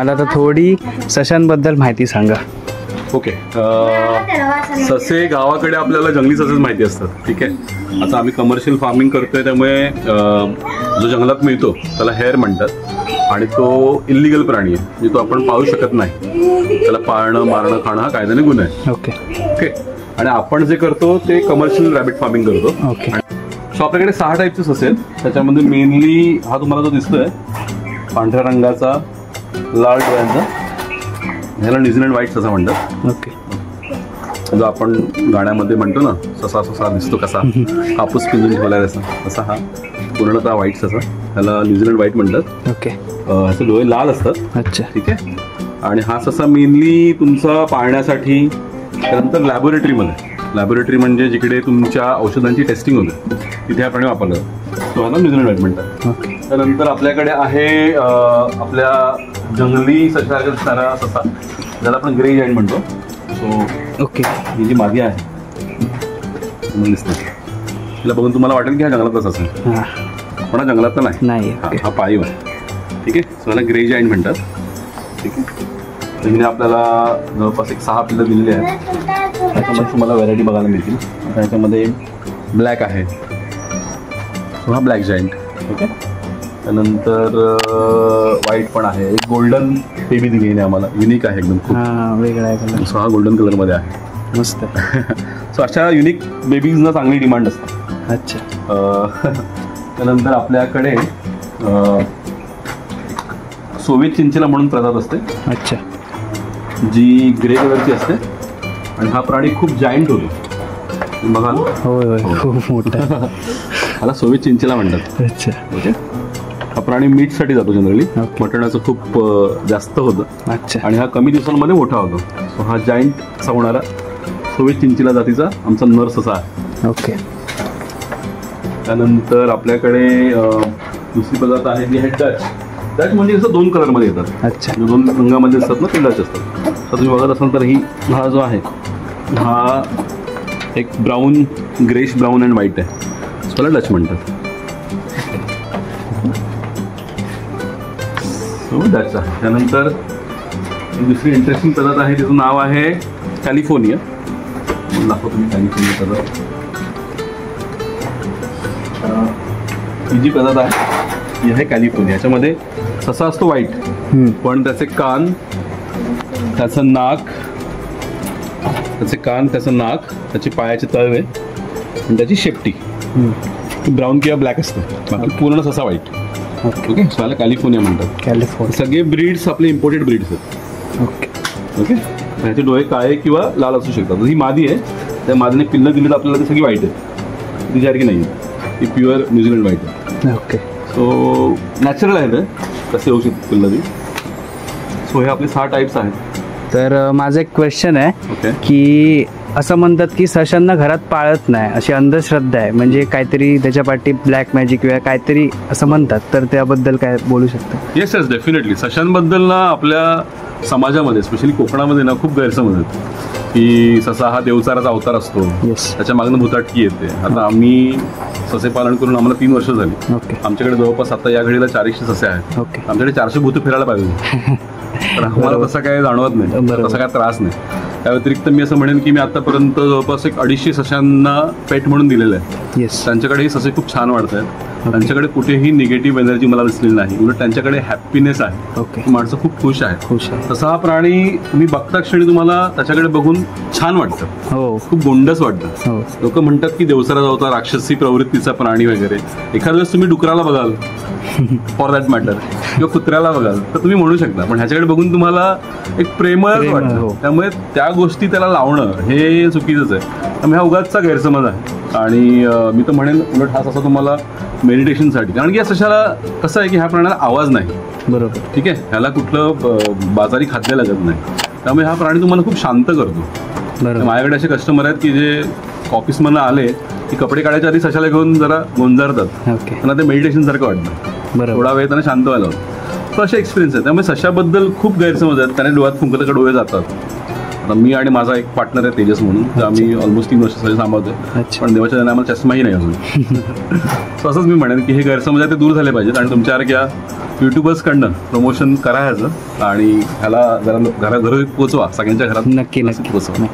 मला तर थोडी सशांबद्दल माहिती सांगा. ओके, ससे गावाकडे आपल्याला जंगली ससेच माहिती असतात. ठीक आहे, आता आम्ही कमर्शियल फार्मिंग करतोय त्यामुळे जो जंगलात मिळतो त्याला हेअर म्हणतात आणि तो इल्लिगल प्राणी आहे, म्हणजे तो आपण पाळू शकत नाही. त्याला पाळणं मारणं खाणं हा कायद्याने गुन्हा आहे. ओके ओके, आणि आपण जे करतो ते कमर्शियल रॅबिट फार्मिंग करतो. ओके. सो आपल्याकडे 6 टाईपचे ससे आहेत. त्याच्यामध्ये मेनली हा तुम्हाला जो दिसतोय पांढऱ्या रंगाचा लाल डोळ्यांचा, ह्याला न्यूझीलंड व्हाईट ससा म्हणतात. ओके. जो आपण गाण्यामध्ये म्हणतो ना, ससा ससा दिसतो कसा, कापूस पिंजून ठेवलाय तसा हा पूर्णतः व्हाईट ससा, त्याला न्यूझीलंड व्हाईट म्हणतात. ओके. ह्याचे डोळे लाल असतात. अच्छा. ठीक आहे. आणि हा ससा मेनली तुमचा पाळण्यासाठी, त्यानंतर लॅबोरेटरी म्हणजे जिकडे तुमच्या औषधांची टेस्टिंग होते तिथे हा प्राणी वापरला जातो. तो ह्याला न्यूझीलंड व्हाईट म्हणतात. ओके. त्यानंतर आपल्याकडे आहे आपल्या जंगली सशासारखा दिसणारा ससा, ज्याला आपण ग्रे जायंट म्हणतो. So okay. ही जी मादी आहे दिसते, तिला बघून तुम्हाला वाटेल की हा जंगलातच असेल, पण हा जंगलात तर नाही. हा पाळीव आहे. ठीक आहे. सो ह्याला ग्रे जायंट म्हणतात. ठीक आहे. हिने आपल्याला जवळपास 6 पिल्लं दिलेली आहेत. त्याच्यामध्ये तुम्हाला व्हरायटी बघायला मिळतील. त्याच्यामध्ये ब्लॅक आहे, सो हा ब्लॅक जायंट. ओके. त्यानंतर व्हाईट पण आहे. एक गोल्डन बेबी दिली आहे आम्हाला, युनिक आहे एकदम, खूप वेगळा आहे. सो हा गोल्डन कलरमध्ये आहे. मस्त. सो अशा युनिक बेबीजना चांगली डिमांड असते. अच्छा. त्यानंतर आपल्याकडे सोव्हिएत चिंचेला म्हणून प्रजात असते. अच्छा. जी ग्रे कलरची असते आणि हा प्राणी खूप जायंट होतो, बघा. होय, खूप मोठा. ह्याला सोव्हिएत चिंचेला म्हणतात. अच्छा. ओके. हा प्राणी मीटसाठी जातो जनरली, मटणाचं खूप जास्त होतं. अच्छा. आणि हा कमी दिवसांमध्ये मोठा होतो. सो हा जायंट असा होणारा सोव्हिएत चिंचेला जातीचा आमचा नर ससा आहे. ओके. त्यानंतर आपल्याकडे दुसरी पदार्थ आहे ती आहे डच म्हणजे असं 2 कलरमध्ये येतात. अच्छा. 2 रंगामध्ये असतात ना, ते डच असतात. तर तुम्ही बघत असाल तर हा जो आहे हा एक brown, greyish brown and white आहे. त्याला डच म्हणतात. डच आहे. त्यानंतर दुसरी इंटरेस्टिंग पदार्थ आहे, त्याचं नाव आहे कॅलिफोर्निया. दाखवतो तुम्ही कॅलिफोर्निया पदार्थ. ही जी पदार्थ आहे ही आहे कॅलिफोर्निया. याच्यामध्ये ससा असतो व्हाईट, पण त्याचे कान, त्याचं नाक, त्याचे पायाचे तळवे आणि त्याची शेपटी ब्राऊन किंवा ब्लॅक असते. बाकी पूर्ण ससा व्हाईट. ओके. त्याला कॅलिफोर्निया म्हणतात. कॅलिफोर्निया. सगळे ब्रीड्स आपले इम्पोर्टेड ब्रीड्स आहेत. ओके. ओके. ह्याचे डोळे काळे किंवा लाल असू शकतात. ही मादी आहे, त्या मादीने पिल्लं दिली तर आपल्याला ती सगळी व्हाईट आहे, ती सारखी नाही आहे, ती प्युअर न्यूझीलंड व्हाईट आहे. ओके. सो नॅचरल आहे ते, कसे होऊ शकतात पिल्लं ती. सो हे आपले 6 टाईप्स आहेत. तर माझं एक क्वेश्चन आहे. ओके. की असं म्हणतात की सशांना घरात पाळत नाही, अशी अंधश्रद्धा आहे, म्हणजे काहीतरी त्याच्या पाठी ब्लॅक मॅजिक किंवा काहीतरी असं म्हणतात, तर त्याबद्दल काय बोलू शकता? Yes definitely. सशांबद्दल ना आपल्या समाजामध्ये, स्पेशली कोकणामध्ये ना, खूप गैरसमज आहेत की ससा हा देवचाराचा अवतार असतो. त्याच्या मागणं भुताटकी येते. आता आम्ही ससे पालन करून आम्हाला 3 वर्ष झाली. ओके. आमच्याकडे जवळपास आता या घडीला 400 ससे आहेत. ओके. आमच्याकडे 400 भूत फिरायला पाहिजे. तर आम्हाला तसा काय जाणवत नाही, तसा काय त्रास नाही. त्या व्यतिरिक्त मी असं म्हणेन की मी आतापर्यंत जवळपास 250 सशांना पेट म्हणून दिलेलं आहे. त्यांच्याकडे हे ससे खूप छान वाढत आहेत. त्यांच्याकडे कुठेही निगेटिव्ह एनर्जी मला दिसलेली नाही, उलट त्यांच्याकडे हॅपीनेस आहे. ओके. माणसं खूप खुश आहे. तसा हा प्राणी तुम्ही बघता क्षणी तुम्हाला त्याच्याकडे बघून छान वाटतं. हो. खूप गोंडस वाटतं. लोक म्हणतात की देवसारा होता, राक्षसी प्रवृत्तीचा प्राणी वगैरे. एखाद्या वेळेस तुम्ही डुकराला बघाल, फॉर दॅट मॅटर, किंवा कुत्र्याला बघाल तर तुम्ही म्हणू शकता, पण ह्याच्याकडे बघून तुम्हाला एक प्रेमळ वाटतं. त्यामुळे त्या गोष्टी त्याला लावणं हे चुकीचंच आहे. त्यामुळे हा उगाचचा गैरसमज आहे. आणि मी तर म्हणेन उलट हा ससा तुम्हाला मेडिटेशनसाठी, कारण की या सशाला कसं आहे की ह्या प्राण्याला आवाज नाही. बरोबर. ठीक आहे. ह्याला कुठलं बाजारी खाद्य लागत नाही, त्यामुळे हा प्राणी तुम्हाला खूप शांत करतो. माझ्याकडे असे कस्टमर आहेत की जे ऑफिसमधनं आले की कपडे काढायच्या आधी सशाला घेऊन जरा गोंजारतात. त्यांना ते मेडिटेशन सारखं वाटतं. थोडा वेळ त्यांना शांत व्हायला होतं. तो असे एक्सपिरियन्स आहे. त्यामुळे सशाबद्दल खूप गैरसमज आहेत. त्याने डोळ्यात फुंकलं का डोळे जातात, आता मी आणि माझा एक पार्टनर आहे तेजस म्हणून, तर आम्ही ऑलमोस्ट 3 वर्ष सगळे सांभाळतोय, पण देवाच्या दयाने आम्हाला चष्माही नाही अजून. सो असंच मी म्हणेन की हे गैरसमज आहे ते दूर झाले पाहिजेत आणि तुमच्यासारख्या युट्यूबर्सकडनं प्रमोशन करा ह्याचं आणि ह्याला जरा घराघरी पोचवा, सगळ्यांच्या घरात नक्की पोचवा.